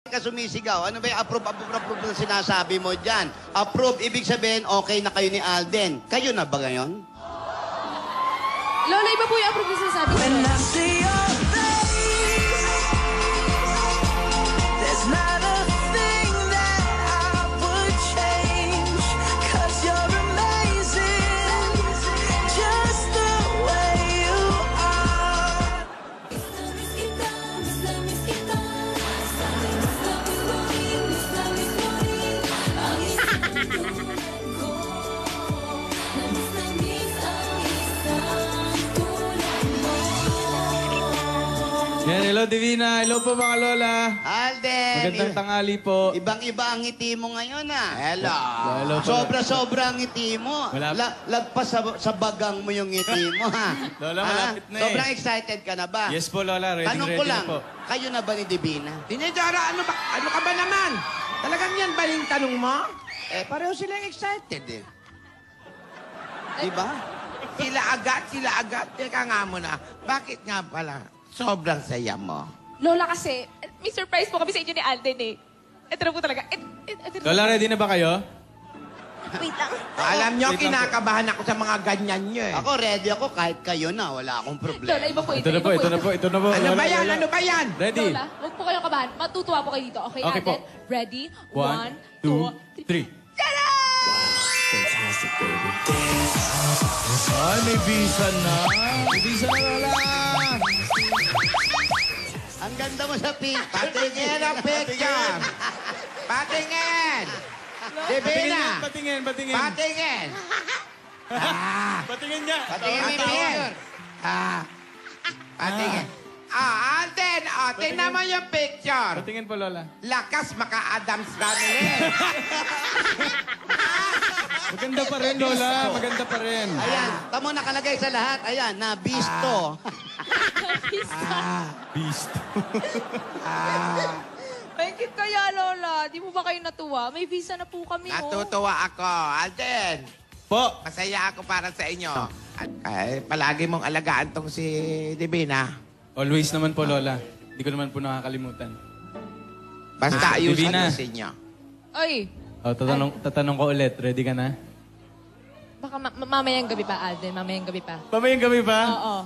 ka sumisigaw. Ano ba yung approve na sinasabi mo dyan? Approve, ibig sabihin, okay na kayo ni Alden. Kayo na ba ngayon? Lola, iba po yung approve na sinasabi ko. When I see your face, there's not a thing that I would change. 'Cause you're amazing, just the way you are. Yan, hello Divina. Hello po mga lola. Alden! Magandang tanghali po. Ibang-iba ang ngiti mo ngayon, ah. Hello po. Sobra-sobra ang ngiti mo. Malapit. Lagpas sa bagang mo yung ngiti mo, ha? Lola, malapit na eh. Sobrang excited ka na ba? Yes po lola, ready Tanong ready ko na lang, po. kayo na ba ni Divina? Dinidara, ano ka ba naman? Talagang yan ba yung tanong mo? Pareho silang excited, eh. Diba? Sila agad. Teka nga muna, bakit nga pala sobrang saya mo? Lola kasi, may surprise po kami sa inyo ni Alden eh. Ito na po talaga. Ito na. Lola, ready na ba kayo? Wait lang. Alam nyo, Wait lang po. kinakabahan ako sa mga ganyan nyo eh. Ako, ready ako kahit kayo na. Wala akong problema. Lola, iba po ito. Ito na po, ito na po, ito na po. Ano Lola, ba yan? Lola. Ano ba yan? Ready? Lola, huwag po kayong kabahan. Matutuwa po kayo dito. Okay, Okay po. Alden? Ready? 1, 2, 3. Ay, may visa na. May visa na, Lola. Ang ganda mo sa picture. Patingin ang picture. Patingin. Divina. Patingin. Patingin. Patingin niya. Patingin mo yung picture. Patingin. Alden, tingnan mo yung picture. Patingin po, Lola. Lakas maka-Adams family. Maganda pa rin, Lola. Maganda pa rin. Ayan, tamo nakalagay sa lahat. Ayan, na bisto. Beast. Bakit kaya, Lola? Di mo ba kayo natuwa? May visa na po kami, oh. Natutuwa ako. Alden, Po. masaya ako para sa inyo. At palagi mong alagaan tong si Divina. Always naman po, Lola. Hindi ko naman po nakakalimutan. Basta ayusin Divina. niyo sa inyo. Ay, O, tatanong ko ulit. Ready ka na? baka mamayang gabi pa, Alden. Mamayang gabi pa. Pamayang gabi pa? Oo.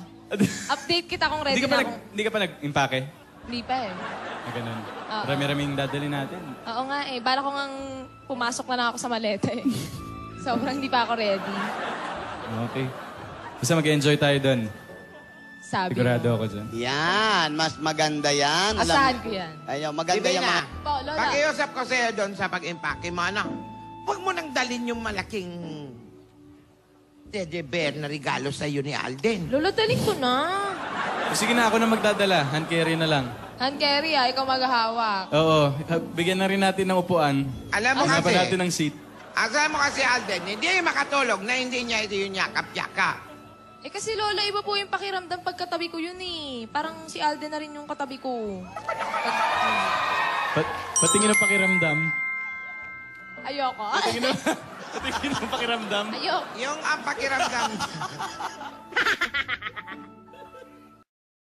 Update kita kung ready Hindi na akong... ka pa nag-impake? Hindi pa eh. Ah, ganun. Oo. Marami-raming dadali natin. Oo nga eh. Bala ko ngang pumasok na lang ako sa maleta eh. Sobrang hindi pa ako ready. Okay. Basta mag-enjoy tayo doon. Sabi Sigurado mo. ako dyan. Yan, mas maganda yan. Asahan ko yan. Ayaw, maganda yan Divina, mga... Po, Lola. pakiusap ko sa'yo doon sa pag-impake mo, ano? Huwag mo nang dalhin yung malaking teddy bear na regalo sa'yo ni Alden. Lola, daling ko na. Sige na, ako na magdadala. Hand carry na lang. Hand carry ikaw maghahawak. Oo. Bigyan na rin natin ng upuan. Alam mo Hanapan kasi, natin ng seat. asahan mo kasi Alden, hindi makatulog na hindi niya ito yung yakap-yakap. Eh kasi Lola, iba po yung pakiramdam pagkatabi ko yun eh. Parang si Alden na rin yung katabi ko. Patingin ang pakiramdam. Ayoko. Patingin ang pakiramdam. Ayoko. Yung ang pakiramdam.